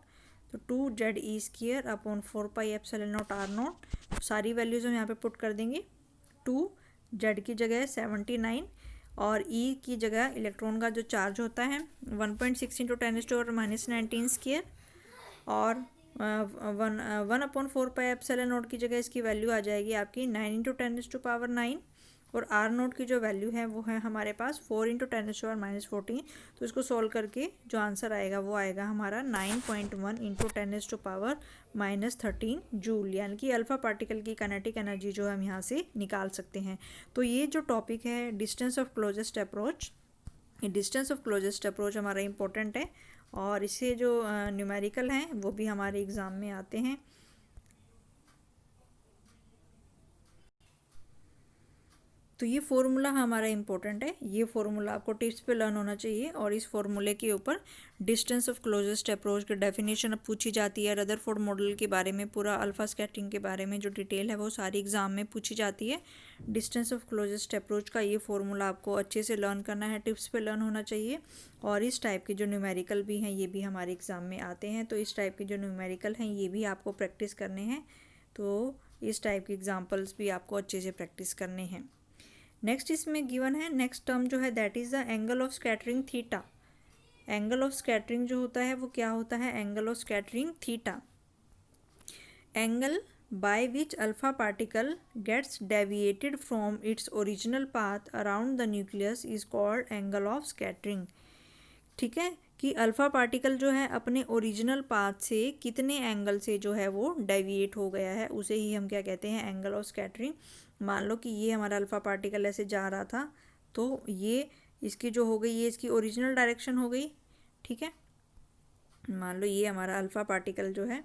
तो 2ZE² अपॉन 4πε0 R0। सारी वैल्यूज़ हम यहाँ पे पुट कर देंगे। 2Z की जगह 79 और E की जगह इलेक्ट्रॉन का जो चार्ज होता है 1.6 × 10⁻⁻19², और 1/4πε0 की जगह इसकी वैल्यू आ जाएगी आपकी 9 × 10⁻⁹, और आर नोट की जो वैल्यू है वो है हमारे पास 4 × 10⁻14। तो इसको सॉल्व करके जो आंसर आएगा वो आएगा हमारा 9.1 × 10⁻13 जूल, यानी कि अल्फ़ा पार्टिकल की काइनेटिक एनर्जी जो हम यहाँ से निकाल सकते हैं। तो ये जो टॉपिक है डिस्टेंस ऑफ क्लोजेस्ट अप्रोच, ये डिस्टेंस ऑफ क्लोजेस्ट अप्रोच हमारा इम्पोर्टेंट है और इससे जो न्यूमेरिकल हैं वो भी हमारे एग्ज़ाम में आते हैं। तो ये फॉर्मूला हमारा इम्पोर्टेंट है, ये फॉर्मूला आपको टिप्स पे लर्न होना चाहिए और इस फॉर्मूले के ऊपर डिस्टेंस ऑफ क्लोजेस्ट अप्रोच की डेफिनेशन अब पूछी जाती है। रदरफोर्ड मॉडल के बारे में पूरा अल्फा स्कैटरिंग के बारे में जो डिटेल है वो सारी एग्जाम में पूछी जाती है। डिस्टेंस ऑफ क्लोजेस्ट अप्रोच का ये फॉर्मूला आपको अच्छे से लर्न करना है, टिप्स पे लर्न होना चाहिए। और इस टाइप के जो न्यूमेरिकल भी हैं ये भी हमारे एग्ज़ाम में आते हैं, तो इस टाइप के जो न्यूमेरिकल हैं ये भी आपको प्रैक्टिस करने हैं। तो इस टाइप के एग्जाम्पल्स भी आपको अच्छे से प्रैक्टिस करने हैं। नेक्स्ट इसमें गिवन है नेक्स्ट टर्म जो है that is the angle of scattering theta. Angle of scattering जो होता है वो क्या होता है, angle of scattering theta, angle by which alpha particle gets deviated from its original path around the nucleus is called angle of scattering. ठीक है, कि अल्फ़ा पार्टिकल जो है अपने ओरिजिनल पाथ से कितने एंगल से जो है वो डेविएट हो गया है, उसे ही हम क्या कहते हैं, एंगल ऑफ स्कैटरिंग। मान लो कि ये हमारा अल्फ़ा पार्टिकल ऐसे जा रहा था, तो ये इसकी जो हो गई, ये इसकी ओरिजिनल डायरेक्शन हो गई। ठीक है, मान लो ये हमारा अल्फ़ा पार्टिकल जो है,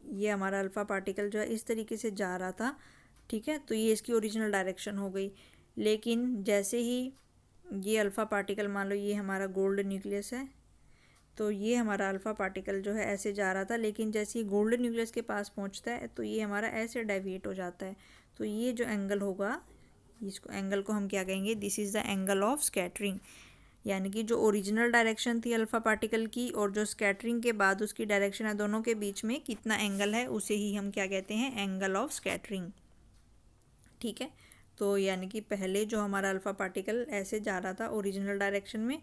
ये हमारा अल्फ़ा पार्टिकल जो है इस तरीके से जा रहा था। ठीक है, तो ये इसकी ओरिजिनल डायरेक्शन हो गई। लेकिन जैसे ही ये अल्फ़ा पार्टिकल, मान लो ये हमारा गोल्ड न्यूक्लियस है, तो ये हमारा अल्फ़ा पार्टिकल जो है ऐसे जा रहा था, लेकिन जैसे ही गोल्ड न्यूक्लियस के पास पहुंचता है तो ये हमारा ऐसे डेविएट हो जाता है। तो ये जो एंगल होगा, इसको एंगल को हम क्या कहेंगे, this is the angle of scattering. यानी कि जो ओरिजिनल डायरेक्शन थी अल्फ़ा पार्टिकल की और जो स्कैटरिंग के बाद उसकी डायरेक्शन है, दोनों के बीच में कितना एंगल है उसे ही हम क्या कहते हैं, एंगल ऑफ स्कैटरिंग। ठीक है, तो यानी कि पहले जो हमारा अल्फ़ा पार्टिकल ऐसे जा रहा था ओरिजिनल डायरेक्शन में,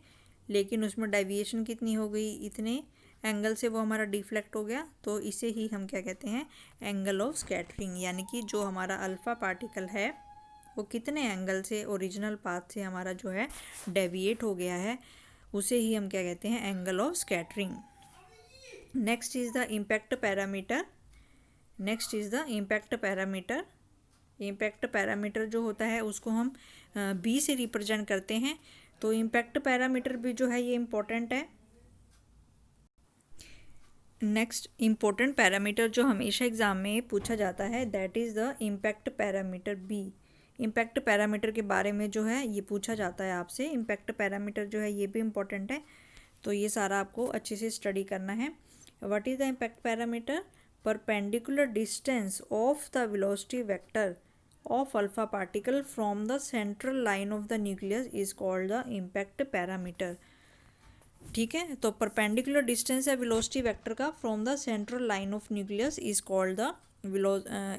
लेकिन उसमें डेविएशन कितनी हो गई, इतने एंगल से वो हमारा डिफ्लेक्ट हो गया, तो इसे ही हम क्या कहते हैं, एंगल ऑफ स्कैटरिंग। यानी कि जो हमारा अल्फ़ा पार्टिकल है वो कितने एंगल से ओरिजिनल पाथ से हमारा जो है डेविएट हो गया है, उसे ही हम क्या कहते हैं, angle of scattering. Next is the impact parameter. Next is the impact parameter. Impact parameter जो होता है उसको हम बी से रिप्रेजेंट करते हैं। तो इम्पैक्ट पैरामीटर भी जो है ये इम्पोर्टेंट है। नेक्स्ट इम्पोर्टेंट पैरामीटर जो हमेशा एग्जाम में पूछा जाता है that is the impact parameter b. Impact parameter के बारे में जो है ये पूछा जाता है आपसे। इम्पैक्ट पैरामीटर जो है ये भी इम्पोर्टेंट है, तो ये सारा आपको अच्छे से स्टडी करना है। What is the impact parameter, perpendicular distance of the velocity vector of alpha particle from the central line of the nucleus is called the impact parameter. ठीक है, तो परपेंडिकुलर डिस्टेंस है वेलोसिटी वेक्टर का from the central line of nucleus is called the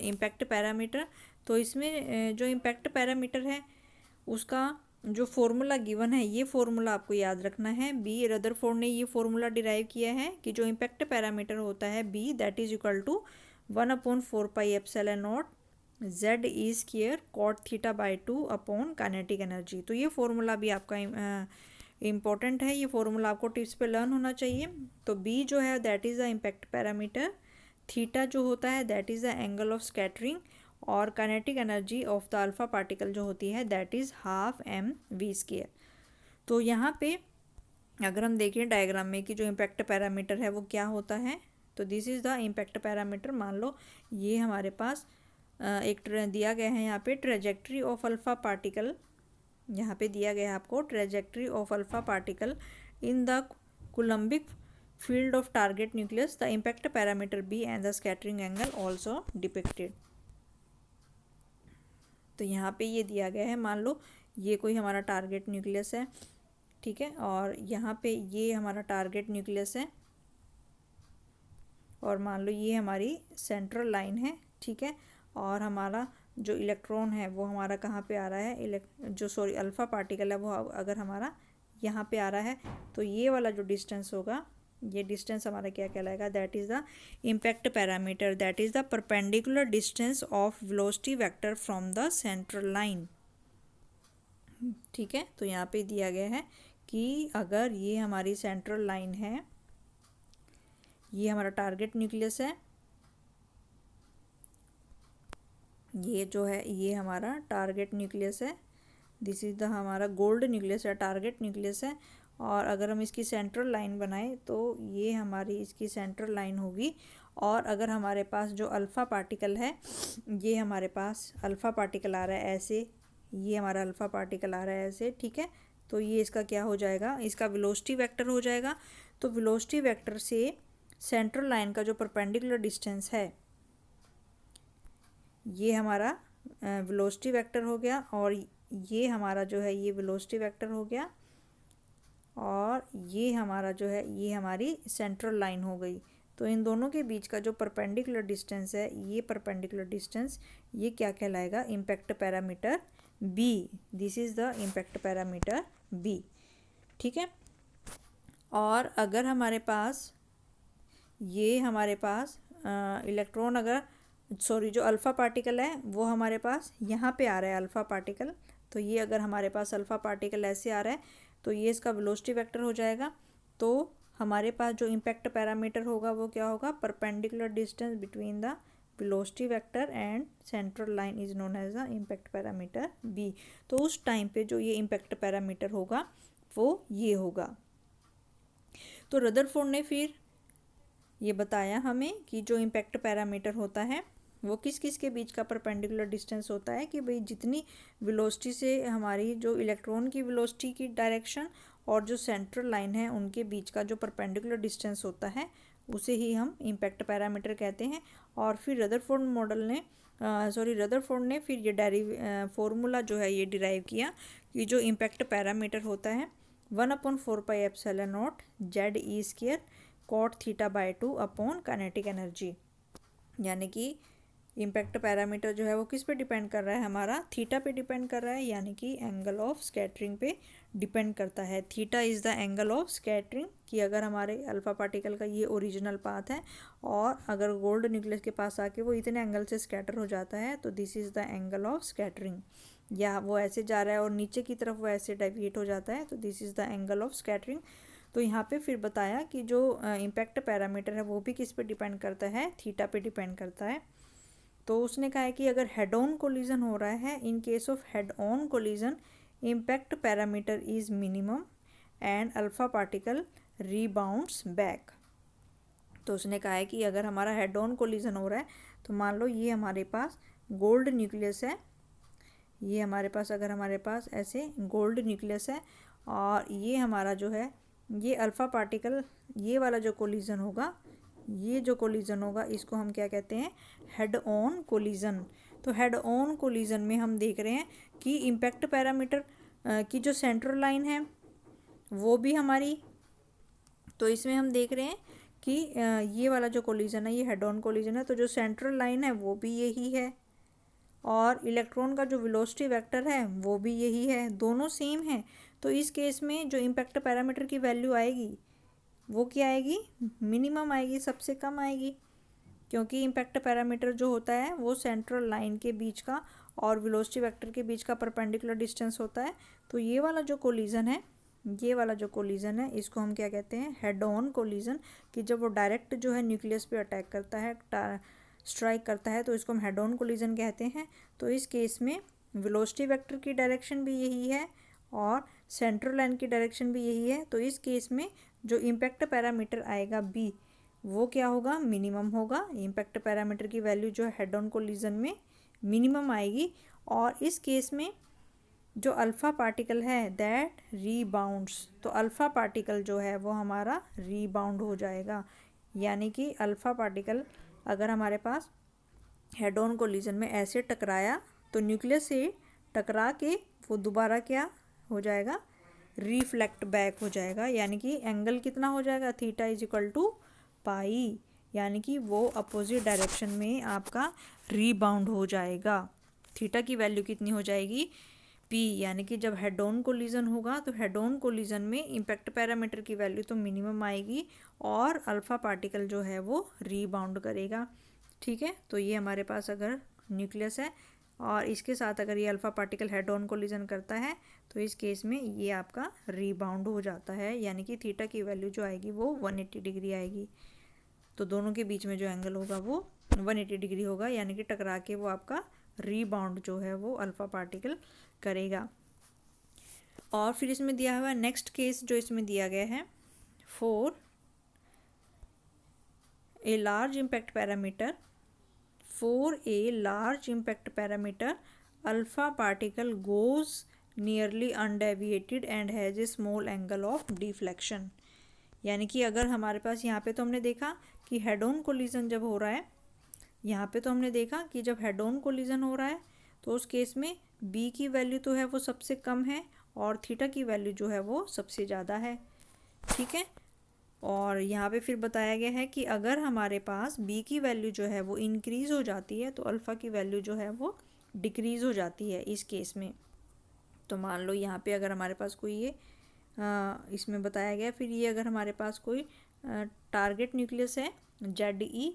impact parameter. तो इसमें जो इम्पैक्ट पैरामीटर है उसका जो फॉर्मूला गिवन है, ये फॉर्मूला आपको याद रखना है। बी रदरफोर्ड ने ये फॉर्मूला डिराइव किया है कि जो इम्पैक्ट पैरामीटर होता है B that is equal to 1/4 pi epsilon naught Z E square cot theta by 2 upon kinetic energy. तो ये फॉर्मूला भी आपका इम्पॉर्टेंट है, ये फॉर्मूला आपको टिप्स पे लर्न होना चाहिए। तो बी जो है that is the impact parameter, theta जो होता है that is the angle of scattering, और kinetic energy of the alpha particle जो होती है that is half m v square. तो यहाँ पे अगर हम देखें डायग्राम में कि जो इम्पैक्ट पैरामीटर है वो क्या होता है, तो this is the impact parameter. मान लो ये हमारे पास एक दिया गया है यहाँ पे ट्रेजेक्ट्री ऑफ अल्फा पार्टिकल, यहाँ पे दिया गया है आपको trajectory of alpha particle in the coulombic field of target nucleus, the impact parameter B and the scattering angle also depicted. तो यहाँ पे ये दिया गया है, मान लो ये कोई हमारा टारगेट न्यूक्लियस है, ठीक है, और यहाँ पे ये हमारा टारगेट न्यूक्लियस है, और मान लो ये हमारी सेंट्रल लाइन है, ठीक है, और हमारा जो इलेक्ट्रॉन है वो हमारा कहाँ पे आ रहा है, अल्फ़ा पार्टिकल है वो अगर हमारा यहाँ पे आ रहा है, तो ये वाला जो डिस्टेंस होगा, ये डिस्टेंस हमारा क्या कहलाएगा, that is the impact parameter, that is the perpendicular distance of velocity vector from the central line. ठीक है, तो यहाँ पे दिया गया है कि अगर ये हमारी सेंट्रल लाइन है, ये हमारा टारगेट न्यूक्लियस है, ये जो है ये हमारा टारगेट न्यूक्लियस है, दिस इज़ द हमारा गोल्ड न्यूक्लियस है, टारगेट न्यूक्लियस है। और अगर हम इसकी सेंट्रल लाइन बनाएं तो ये हमारी इसकी सेंट्रल लाइन होगी। और अगर हमारे पास जो अल्फ़ा पार्टिकल है, ये हमारे पास अल्फ़ा पार्टिकल आ रहा है ऐसे, ये हमारा अल्फ़ा पार्टिकल आ रहा है ऐसे, ठीक है, तो ये इसका क्या हो जाएगा, इसका वेलोसिटी वेक्टर हो जाएगा। तो वेलोसिटी वेक्टर से सेंट्रल लाइन का जो परपेंडिकुलर डिस्टेंस है, ये हमारा वेलोसिटी वेक्टर हो गया, और ये हमारा जो है ये वेलोसिटी वेक्टर हो गया, और ये हमारा जो है ये हमारी सेंट्रल लाइन हो गई। तो इन दोनों के बीच का जो परपेंडिकुलर डिस्टेंस है, ये परपेंडिकुलर डिस्टेंस ये क्या कहलाएगा, impact parameter B. This is the impact parameter B, ठीक है। और अगर हमारे पास ये हमारे पास इलेक्ट्रॉन अगर सॉरी जो अल्फ़ा पार्टिकल है वो हमारे पास यहाँ पे आ रहा है अल्फ़ा पार्टिकल, तो ये अगर हमारे पास अल्फ़ा पार्टिकल ऐसे आ रहा है तो ये इसका वेलोसिटी वेक्टर हो जाएगा। तो हमारे पास जो इम्पैक्ट पैरामीटर होगा वो क्या होगा, perpendicular distance between the velocity vector and central line is known as the impact parameter B. तो उस टाइम पे जो ये इम्पैक्ट पैरामीटर होगा वो ये होगा। तो रदरफोर्ड ने फिर ये बताया हमें कि जो इम्पैक्ट पैरामीटर होता है वो किस किस के बीच का परपेंडिकुलर डिस्टेंस होता है, कि भाई जितनी वेलोसिटी से हमारी जो इलेक्ट्रॉन की वेलोसिटी की डायरेक्शन और जो सेंट्रल लाइन है उनके बीच का जो परपेंडिकुलर डिस्टेंस होता है उसे ही हम इम्पैक्ट पैरामीटर कहते हैं। और फिर रदरफोर्ड मॉडल ने रदरफोर्ड ने फिर ये फॉर्मूला जो है ये डिराइव किया कि जो इम्पैक्ट पैरामीटर होता है 1/4πε0 ZE² cot θ/2 upon kinetic energy, यानी कि इम्पैक्ट पैरामीटर जो है वो किस पे डिपेंड कर रहा है, हमारा थीटा पे डिपेंड कर रहा है, यानी कि एंगल ऑफ स्कैटरिंग पे डिपेंड करता है। Theta is the angle of scattering, कि अगर हमारे अल्फ़ा पार्टिकल का ये ओरिजिनल पाथ है और अगर गोल्ड न्यूक्लियस के पास आके वो इतने एंगल से स्कैटर हो जाता है तो this is the angle of scattering, या वो ऐसे जा रहा है और नीचे की तरफ वो ऐसे डेविएट हो जाता है तो this is the angle of scattering. तो यहाँ पे फिर बताया कि जो इम्पैक्ट पैरामीटर है वो भी किस पे डिपेंड करता है, थीटा पे डिपेंड करता है। तो उसने कहा है कि अगर हेड ऑन कोलिजन हो रहा है, in case of head on collision impact parameter is minimum and alpha particle rebounds back. तो उसने कहा है कि अगर हमारा हेड ऑन कोलिजन हो रहा है तो मान लो ये हमारे पास गोल्ड न्यूक्लियस है, ये हमारे पास अगर हमारे पास ऐसे गोल्ड न्यूक्लियस है और ये हमारा जो है ये अल्फ़ा पार्टिकल, ये वाला जो कोलिजन होगा, ये जो कोलिजन होगा इसको हम क्या कहते हैं, हेड ऑन कोलिजन। तो हेड ऑन कोलिजन में हम देख रहे हैं कि इम्पैक्ट पैरामीटर की जो सेंट्रल लाइन है वो भी हमारी, तो इसमें हम देख रहे हैं कि ये वाला जो कोलिजन है ये हेड ऑन कोलिजन है, तो जो सेंट्रल लाइन है वो भी यही है और इलेक्ट्रॉन का जो वेलोसिटी वेक्टर है वो भी यही है, दोनों सेम है। तो इस केस में जो इम्पैक्ट पैरामीटर की वैल्यू आएगी वो क्या आएगी, मिनिमम आएगी, सबसे कम आएगी, क्योंकि इम्पैक्ट पैरामीटर जो होता है वो सेंट्रल लाइन के बीच का और वेलोसिटी वेक्टर के बीच का परपेंडिकुलर डिस्टेंस होता है। तो ये वाला जो कोलिजन है, ये वाला जो कोलिजन है इसको हम क्या कहते हैं, हेड ऑन कोलिजन, कि जब वो डायरेक्ट जो है न्यूक्लियस पे अटैक करता है, स्ट्राइक करता है, तो इसको हम हेड ऑन कोलिजन कहते हैं। तो इस केस में वेलोसिटी वेक्टर की डायरेक्शन भी यही है और सेंट्रल लाइन की डायरेक्शन भी यही है। तो इस केस में जो इम्पैक्ट पैरामीटर आएगा बी वो क्या होगा, मिनिमम होगा। इम्पैक्ट पैरामीटर की वैल्यू जो है हेड ऑन कोलिजन में मिनिमम आएगी। और इस केस में जो अल्फ़ा पार्टिकल है दैट रीबाउंड्स, तो अल्फ़ा पार्टिकल जो है वो हमारा रीबाउंड हो जाएगा, यानी कि अल्फ़ा पार्टिकल अगर हमारे पास हेड ऑन कोलिजन में ऐसे टकराया तो न्यूक्लियस से टकरा के वो दोबारा क्या हो जाएगा, रिफ्लेक्ट बैक हो जाएगा, यानी कि एंगल कितना हो जाएगा, थीटा इज इक्वल टू पाई, यानी कि वो अपोजिट डायरेक्शन में आपका रीबाउंड हो जाएगा। थीटा की वैल्यू कितनी हो जाएगी, पी, यानी कि जब हेड ऑन कोलिजन होगा तो हेड ऑन कोलिजन में इम्पैक्ट पैरामीटर की वैल्यू तो मिनिमम आएगी और अल्फ़ा पार्टिकल जो है वो रीबाउंड करेगा। ठीक है, तो ये हमारे पास अगर न्यूक्लियस है और इसके साथ अगर ये alpha particle head on collision करता है तो इस केस में ये आपका रीबाउंड हो जाता है, यानी कि थीटा की वैल्यू जो आएगी वो 180 डिग्री आएगी। तो दोनों के बीच में जो एंगल होगा वो 180 डिग्री होगा, यानी कि टकरा के वो आपका रीबाउंड जो है वो अल्फ़ा पार्टिकल करेगा। और फिर इसमें दिया हुआ नेक्स्ट केस जो इसमें दिया गया है, for a large impact parameter, for a large impact parameter, alpha particle goes nearly undeviated and has a small angle of deflection। यानी कि अगर हमारे पास यहाँ पे तो हमने देखा कि हेड ऑन कोलिजन जब हो रहा है, यहाँ पे तो हमने देखा कि जब हेड ऑन कोलिजन हो रहा है तो उस केस में b की वैल्यू तो है वो सबसे कम है और थीटा की वैल्यू जो है वो सबसे ज़्यादा है, ठीक है। और यहाँ पे फिर बताया गया है कि अगर हमारे पास b की वैल्यू जो है वो इंक्रीज़ हो जाती है तो अल्फ़ा की वैल्यू जो है वो डिक्रीज़ हो जाती है इस केस में। तो मान लो यहाँ पे अगर हमारे पास कोई ये इसमें बताया गया, फिर ये अगर हमारे पास कोई टारगेट न्यूक्लियस है ZE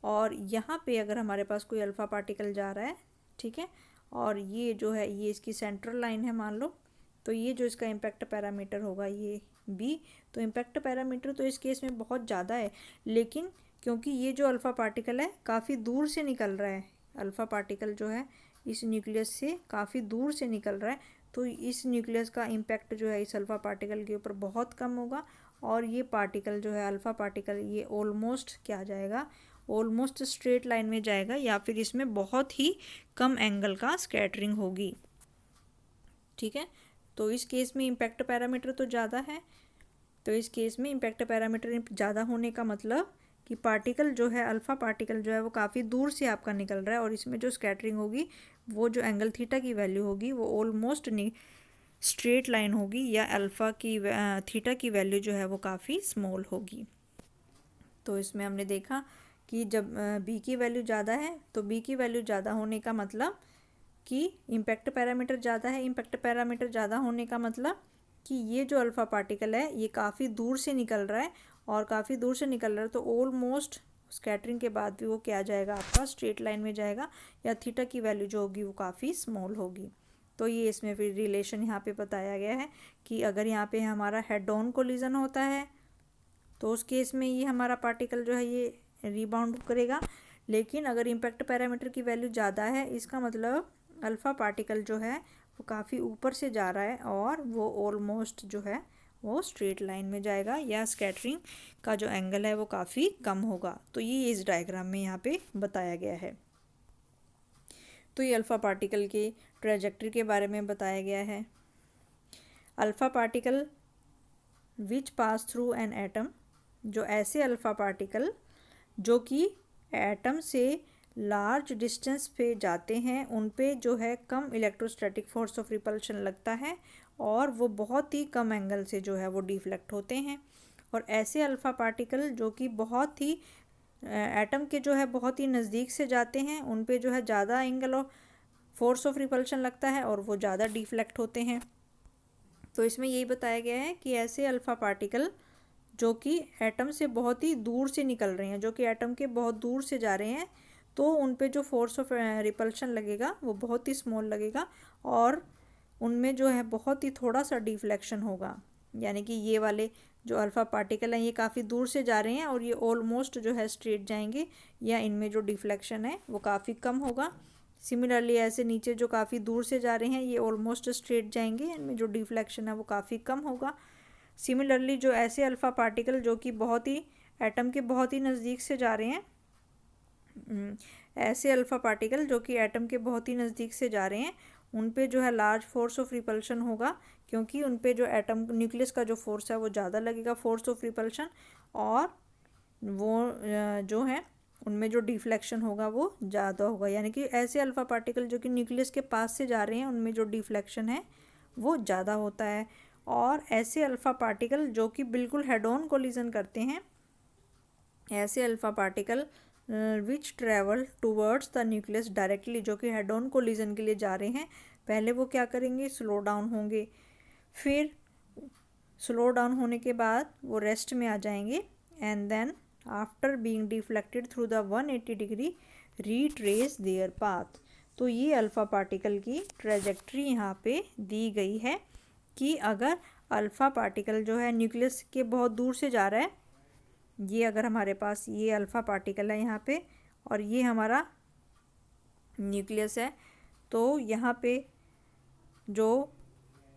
और यहाँ पे अगर हमारे पास कोई अल्फ़ा पार्टिकल जा रहा है, ठीक है, और ये जो है ये इसकी सेंट्रल लाइन है मान लो, तो ये जो इसका इम्पैक्ट पैरामीटर होगा ये b, तो इम्पैक्ट पैरामीटर तो इस केस में बहुत ज़्यादा है, लेकिन क्योंकि ये जो अल्फ़ा पार्टिकल है काफ़ी दूर से निकल रहा है, अल्फ़ा पार्टिकल जो है इस न्यूक्लियस से काफ़ी दूर से निकल रहा है, तो इस न्यूक्लियस का इम्पैक्ट जो है इस अल्फ़ा पार्टिकल के ऊपर बहुत कम होगा और ये पार्टिकल जो है अल्फ़ा पार्टिकल ये ऑलमोस्ट क्या जाएगा, ऑलमोस्ट स्ट्रेट लाइन में जाएगा या फिर इसमें बहुत ही कम एंगल का स्कैटरिंग होगी, ठीक है। तो इस केस में इम्पैक्ट पैरामीटर तो ज़्यादा है, तो इस केस में इम्पैक्ट पैरामीटर ज़्यादा होने का मतलब कि पार्टिकल जो है अल्फ़ा पार्टिकल जो है वो काफ़ी दूर से आपका निकल रहा है और इसमें जो स्कैटरिंग होगी वो जो एंगल थीटा की वैल्यू होगी वो ऑलमोस्ट स्ट्रेट लाइन होगी या अल्फ़ा की थीटा की वैल्यू जो है वो काफ़ी स्मॉल होगी। तो इसमें हमने देखा कि जब b की वैल्यू ज़्यादा है तो b की वैल्यू ज़्यादा होने का मतलब कि इम्पैक्ट पैरामीटर ज़्यादा है, इम्पैक्ट पैरामीटर ज़्यादा होने का मतलब कि ये जो अल्फ़ा पार्टिकल है ये काफ़ी दूर से निकल रहा है और काफ़ी दूर से निकल रहा है तो ऑलमोस्ट स्कैटरिंग के बाद भी वो क्या जाएगा आपका स्ट्रेट लाइन में जाएगा या थीटा की वैल्यू जो होगी वो काफ़ी स्मॉल होगी। तो ये इसमें फिर रिलेशन यहाँ पे बताया गया है कि अगर यहाँ पे हमारा हेड ऑन कोलिजन होता है तो उस केस में ये हमारा पार्टिकल जो है ये रीबाउंड करेगा, लेकिन अगर इम्पैक्ट पैरामीटर की वैल्यू ज़्यादा है इसका मतलब अल्फ़ा पार्टिकल जो है वो काफ़ी ऊपर से जा रहा है और वो ऑलमोस्ट जो है वो स्ट्रेट लाइन में जाएगा या स्कैटरिंग का जो एंगल है वो काफ़ी कम होगा। तो ये इस डायग्राम में यहाँ पे बताया गया है। तो ये अल्फ़ा पार्टिकल के ट्रेजेक्टरी के बारे में बताया गया है। Alpha particle which pass through an atom, जो ऐसे अल्फ़ा पार्टिकल जो कि एटम से लार्ज डिस्टेंस पे जाते हैं उन पे जो है कम इलेक्ट्रोस्टैटिक फोर्स ऑफ रिपल्शन लगता है और वो बहुत ही कम एंगल से जो है वो डिफ्लेक्ट होते हैं। और ऐसे अल्फ़ा पार्टिकल जो कि बहुत ही एटम के जो है बहुत ही नज़दीक से जाते हैं उन पे जो है ज़्यादा angle of force of repulsion लगता है और वो ज़्यादा डिफ्लेक्ट होते हैं। तो इसमें यही बताया गया है कि ऐसे अल्फ़ा पार्टिकल जो कि एटम से बहुत ही दूर से निकल रहे हैं, जो कि एटम के बहुत दूर से जा रहे हैं, तो उन पे जो फोर्स ऑफ रिपल्शन लगेगा वो बहुत ही स्मॉल लगेगा और उनमें जो है बहुत ही थोड़ा सा डिफ्लेक्शन होगा। यानी कि ये वाले जो अल्फ़ा पार्टिकल हैं ये काफ़ी दूर से जा रहे हैं और ये ऑलमोस्ट जो है स्ट्रेट जाएंगे या इनमें जो डिफ्लेक्शन है वो काफ़ी कम होगा। सिमिलरली ऐसे नीचे जो काफ़ी दूर से जा रहे हैं ये ऑलमोस्ट स्ट्रेट जाएंगे, इनमें जो डिफ्लेक्शन है वो काफ़ी कम होगा। सिमिलरली जो ऐसे अल्फ़ा पार्टिकल जो कि बहुत ही एटम के बहुत ही नज़दीक से जा रहे हैं, ऐसे अल्फ़ा पार्टिकल जो कि एटम के बहुत ही नज़दीक से जा रहे हैं उन पे जो है लार्ज फोर्स ऑफ रिपल्शन होगा, क्योंकि उन पे जो एटम न्यूक्लियस का जो फोर्स है वो ज़्यादा लगेगा फोर्स ऑफ रिपल्शन, और वो जो है उनमें जो डिफ्लेक्शन होगा वो ज़्यादा होगा। यानी कि ऐसे अल्फ़ा पार्टिकल जो कि न्यूक्लियस के पास से जा रहे हैं उनमें जो डिफ्लेक्शन है वो ज़्यादा होता है। और ऐसे अल्फ़ा पार्टिकल जो कि बिल्कुल हेड ऑन कोलिजन करते हैं, ऐसे alpha particle which travel towards the nucleus directly, जो कि हेड ऑन कोलिजन के लिए जा रहे हैं, पहले वो क्या करेंगे स्लो डाउन होंगे, फिर स्लो डाउन होने के बाद वो रेस्ट में आ जाएंगे and then after being deflected through the 180 degree retrace their path. तो ये अल्फ़ा पार्टिकल की ट्रेजेक्ट्री यहाँ पे दी गई है कि अगर अल्फ़ा पार्टिकल जो है न्यूक्लियस के बहुत दूर से जा रहा है, ये अगर हमारे पास ये अल्फ़ा पार्टिकल है यहाँ पे और ये हमारा न्यूक्लियस है, तो यहाँ पे जो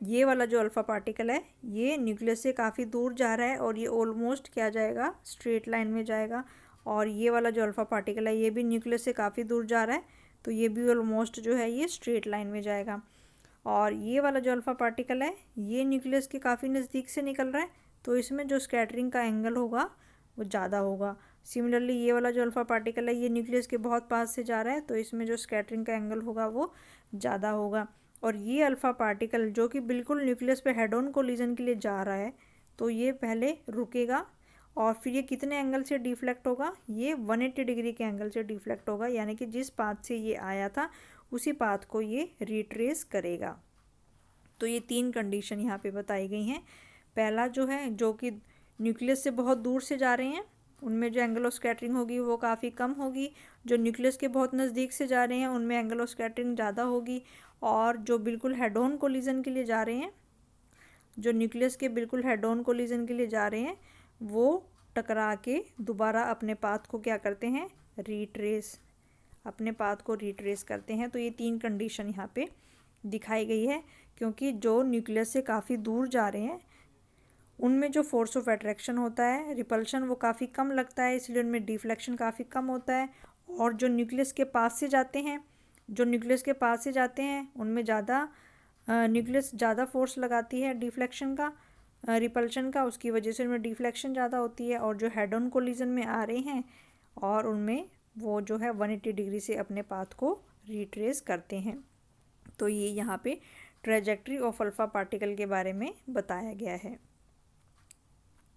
ये वाला जो अल्फ़ा पार्टिकल है ये न्यूक्लियस से काफ़ी दूर जा रहा है और ये ऑलमोस्ट क्या जाएगा, स्ट्रेट लाइन में जाएगा। और ये वाला जो अल्फ़ा पार्टिकल है ये भी न्यूक्लियस से काफ़ी दूर जा रहा है, तो ये भी ऑलमोस्ट जो है ये स्ट्रेट लाइन में जाएगा। और ये वाला जो अल्फ़ा पार्टिकल है ये न्यूक्लियस के काफ़ी नज़दीक से निकल रहा है, तो इसमें जो स्कैटरिंग का एंगल होगा वो ज़्यादा होगा। सिमिलरली ये वाला जो अल्फ़ा पार्टिकल है ये न्यूक्लियस के बहुत पास से जा रहा है, तो इसमें जो स्कैटरिंग का एंगल होगा वो ज़्यादा होगा। और ये अल्फ़ा पार्टिकल जो कि बिल्कुल न्यूक्लियस पे हेड ऑन कोलिजन के लिए जा रहा है, तो ये पहले रुकेगा और फिर ये कितने एंगल से डिफ्लेक्ट होगा, ये 180 डिग्री के एंगल से डिफ्लेक्ट होगा, यानी कि जिस पाथ से ये आया था उसी पाथ को ये रिट्रेस करेगा। तो ये 3 कंडीशन यहाँ पे बताई गई हैं। पहला जो है जो कि न्यूक्लियस से बहुत दूर से जा रहे हैं उनमें जो एंगल ऑफ स्कैटरिंग होगी वो काफ़ी कम होगी, जो न्यूक्लियस के बहुत नज़दीक से जा रहे हैं उनमें एंगल ऑफ स्कैटरिंग ज़्यादा होगी, और जो बिल्कुल हेड ऑन कोलिजन के लिए जा रहे हैं, जो न्यूक्लियस के बिल्कुल हेड ऑन कोलिजन के लिए जा रहे हैं, वो टकरा के दोबारा अपने पाथ को क्या करते हैं, अपने पाथ को रिट्रेस करते हैं। तो ये 3 कंडीशन यहाँ पे दिखाई गई है, क्योंकि जो न्यूक्लियस से काफ़ी दूर जा रहे हैं उनमें जो फोर्स ऑफ अट्रैक्शन होता है, रिपल्शन, वो काफ़ी कम लगता है, इसलिए उनमें डिफ्लेक्शन काफ़ी कम होता है। और जो न्यूक्लियस के पास से जाते हैं उनमें ज़्यादा न्यूक्लियस ज़्यादा फोर्स लगाती है डिफ्लेक्शन का, रिपल्शन का, उसकी वजह से उनमें डिफ्लेक्शन ज़्यादा होती है। और जो हेड ऑन कोलिजन में आ रहे हैं और उनमें वो जो है 180 डिग्री से अपने पाथ को रिट्रेस करते हैं। तो ये यहाँ पे ट्रेजेक्ट्री ऑफ अल्फ़ा पार्टिकल के बारे में बताया गया है।